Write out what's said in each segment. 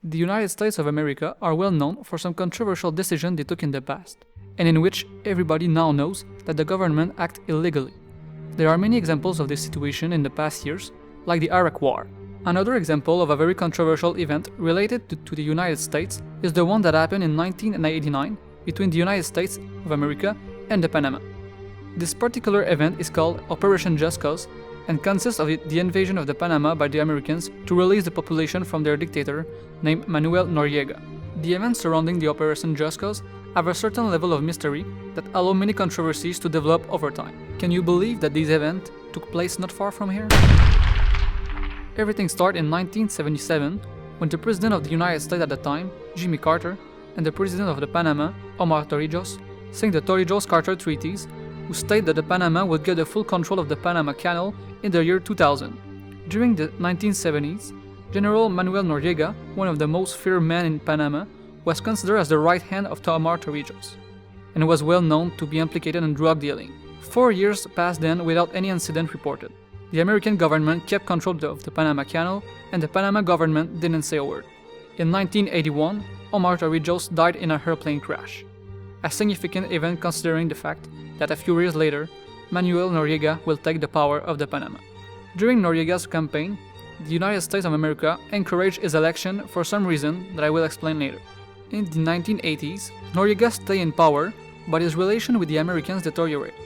The United States of America are well known for some controversial decisions they took in the past, and in which everybody now knows that the government acted illegally. There are many examples of this situation in the past years, like the Iraq War. Another example of a very controversial event related to the United States is the one that happened in 1989 between the United States of America and the Panama. This particular event is called Operation Just Cause and consists of the invasion of the Panama by the Americans to release the population from their dictator named Manuel Noriega. The events surrounding the Operation Just Cause have a certain level of mystery that allow many controversies to develop over time. Can you believe that these events took place not far from here? Everything started in 1977 when the President of the United States at the time, Jimmy Carter, and the President of the Panama, Omar Torrijos, signed the Torrijos-Carter treaties, who state that the Panama would get the full control of the Panama Canal in the year 2000. During the 1970s, General Manuel Noriega, one of the most feared men in Panama, was considered as the right hand of Omar Torrijos, and was well known to be implicated in drug dealing. 4 years passed then without any incident reported. The American government kept control of the Panama Canal, and the Panama government didn't say a word. In 1981, Omar Torrijos died in a airplane crash, a significant event considering the fact that a few years later, Manuel Noriega will take the power of the Panama. During Noriega's campaign, the United States of America encouraged his election for some reason that I will explain later. In the 1980s, Noriega stayed in power, but his relation with the Americans deteriorated.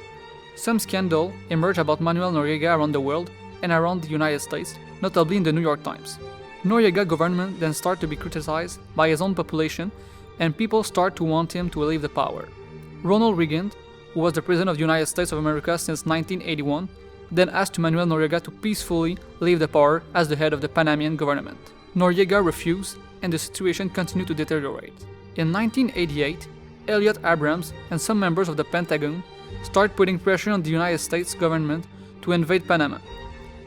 Some scandal emerged about Manuel Noriega around the world and around the United States, notably in the New York Times. Noriega government then started to be criticized by his own population, and people start to want him to leave the power. Ronald Reagan, who was the President of the United States of America since 1981, then asked Manuel Noriega to peacefully leave the power as the head of the Panamanian government. Noriega refused, and the situation continued to deteriorate. In 1988, Elliot Abrams and some members of the Pentagon started putting pressure on the United States government to invade Panama.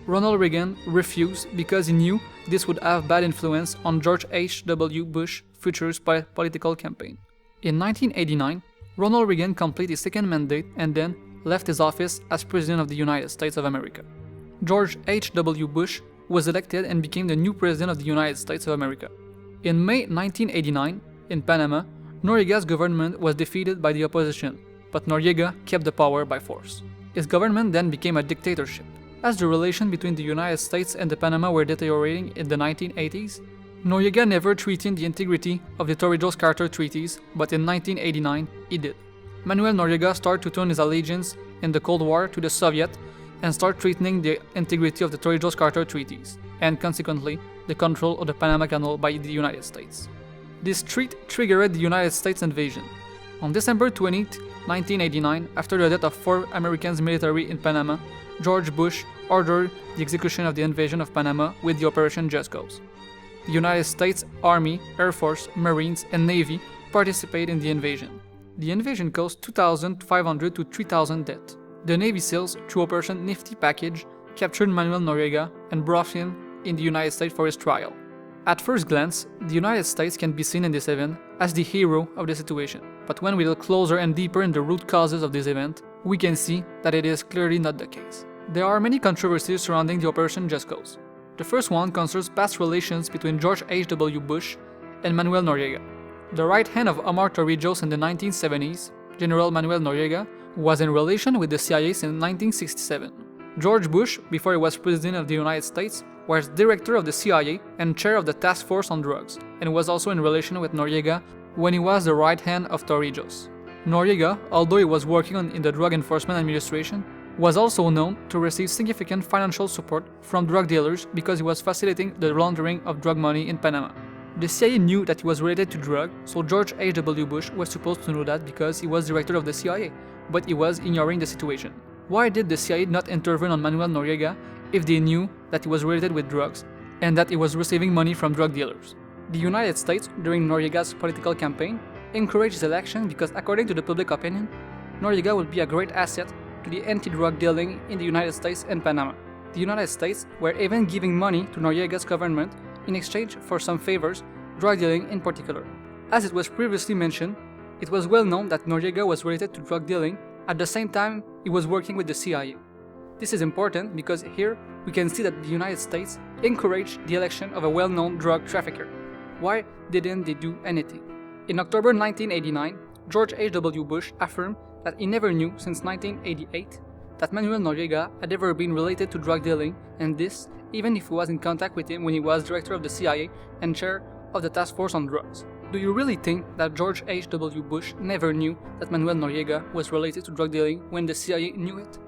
Ronald Reagan refused because he knew this would have bad influence on George H.W. Bush's future political campaign. In 1989, Ronald Reagan completed his second mandate and then left his office as President of the United States of America. George H.W. Bush was elected and became the new President of the United States of America. In May 1989, in Panama, Noriega's government was defeated by the opposition, but Noriega kept the power by force. His government then became a dictatorship. As the relation between the United States and the Panama were deteriorating in the 1980s, Noriega never threatened the integrity of the Torrijos-Carter treaties, but in 1989 he did. Manuel Noriega started to turn his allegiance in the Cold War to the Soviet and start threatening the integrity of the Torrijos-Carter treaties, and consequently the control of the Panama Canal by the United States. This threat triggered the United States invasion. On December 20, 1989, after the death of 4 American military in Panama, George Bush ordered the execution of the invasion of Panama with the Operation Just Cause. The United States Army, Air Force, Marines, and Navy participated in the invasion. The invasion caused 2,500 to 3,000 deaths. The Navy SEALs, through Operation Nifty Package, captured Manuel Noriega and brought him in the United States for his trial. At first glance, the United States can be seen in this event as the hero of the situation. But when we look closer and deeper in the root causes of this event, we can see that it is clearly not the case. There are many controversies surrounding the Operation Just Cause. The first one concerns past relations between George H.W. Bush and Manuel Noriega. The right hand of Omar Torrijos in the 1970s, General Manuel Noriega, was in relation with the CIA since 1967. George Bush, before he was President of the United States, was Director of the CIA and Chair of the Task Force on Drugs, and was also in relation with Noriega when he was the right hand of Torrijos. Noriega, although he was working in the Drug Enforcement Administration, was also known to receive significant financial support from drug dealers because he was facilitating the laundering of drug money in Panama. The CIA knew that he was related to drug, so George H.W. Bush was supposed to know that because he was director of the CIA, but he was ignoring the situation. Why did the CIA not intervene on Manuel Noriega if they knew that he was related with drugs and that he was receiving money from drug dealers? The United States, during Noriega's political campaign, encouraged his election because, according to the public opinion, Noriega would be a great asset to the anti-drug dealing in the United States and Panama. The United States were even giving money to Noriega's government in exchange for some favors, drug dealing in particular. As it was previously mentioned, it was well known that Noriega was related to drug dealing. At the same time, he was working with the CIA. This is important because here we can see that the United States encouraged the election of a well-known drug trafficker. Why didn't they do anything? In October 1989, George H.W. Bush affirmed that he never knew since 1988 that Manuel Noriega had ever been related to drug dealing, and this even if he was in contact with him when he was director of the CIA and chair of the Task Force on Drugs. Do you really think that George H.W. Bush never knew that Manuel Noriega was related to drug dealing when the CIA knew it?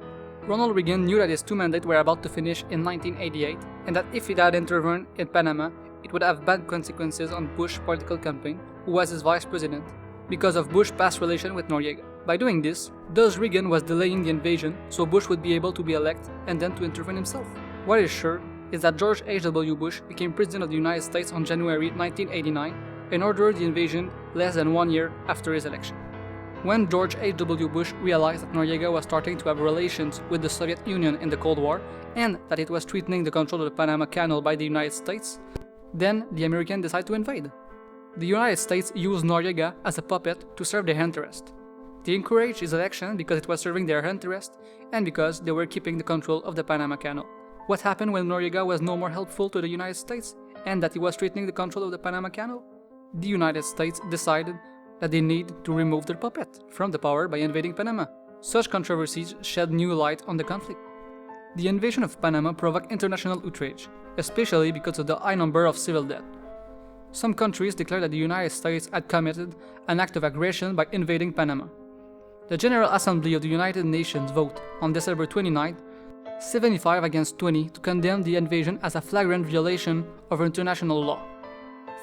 Ronald Reagan knew that his two mandates were about to finish in 1988, and that if he had intervened in Panama, it would have bad consequences on Bush's political campaign, who was his vice president, because of Bush's past relation with Noriega. By doing this, thus Reagan was delaying the invasion so Bush would be able to be elected and then to intervene himself. What is sure is that George H.W. Bush became President of the United States on January 1989 and ordered the invasion less than 1 year after his election. When George H.W. Bush realized that Noriega was starting to have relations with the Soviet Union in the Cold War and that it was threatening the control of the Panama Canal by the United States, then the Americans decided to invade. The United States used Noriega as a puppet to serve their interest. They encouraged his election because it was serving their interest and because they were keeping the control of the Panama Canal. What happened when Noriega was no more helpful to the United States and that he was threatening the control of the Panama Canal? The United States decided that they need to remove their puppet from the power by invading Panama. Such controversies shed new light on the conflict. The invasion of Panama provoked international outrage, especially because of the high number of civil deaths. Some countries declared that the United States had committed an act of aggression by invading Panama. The General Assembly of the United Nations voted on December 29, 75 against 20 to condemn the invasion as a flagrant violation of international law.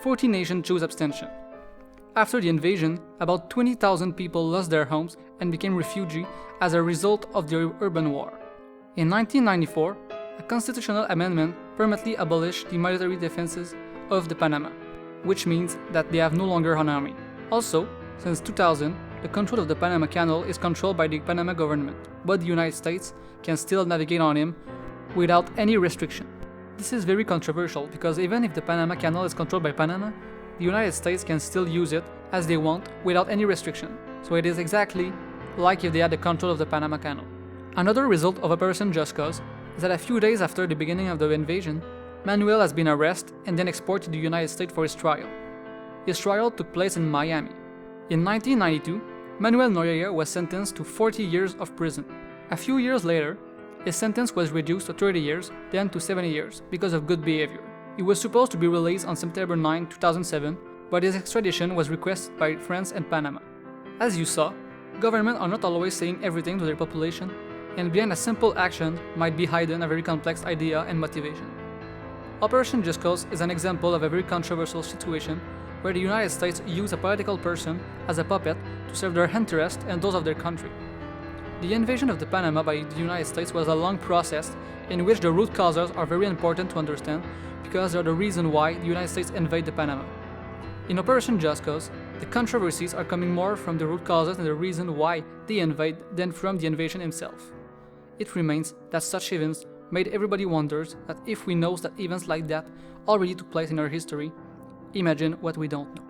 40 nations chose abstention. After the invasion, about 20,000 people lost their homes and became refugees as a result of the urban war. In 1994, a constitutional amendment permanently abolished the military defenses of the Panama, which means that they have no longer an army. Also, since 2000, the control of the Panama Canal is controlled by the Panama government, but the United States can still navigate on him without any restriction. This is very controversial because even if the Panama Canal is controlled by Panama, the United States can still use it as they want without any restriction. So it is exactly like if they had the control of the Panama Canal. Another result of Operation Just Cause is that a few days after the beginning of the invasion, Manuel has been arrested and then exported to the United States for his trial. His trial took place in Miami. In 1992, Manuel Noriega was sentenced to 40 years of prison. A few years later, his sentence was reduced to 30 years, then to 70 years, because of good behavior. He was supposed to be released on September 9, 2007, but his extradition was requested by France and Panama. As you saw, governments are not always saying everything to their population, and behind a simple action might be hidden a very complex idea and motivation. Operation Just Cause is an example of a very controversial situation where the United States used a political person as a puppet to serve their interests and those of their country. The invasion of the Panama by the United States was a long process in which the root causes are very important to understand because they are the reason why the United States invaded Panama. In Operation Just Cause, the controversies are coming more from the root causes and the reason why they invade than from the invasion itself. It remains that such events made everybody wonders that if we know that events like that already took place in our history, imagine what we don't know.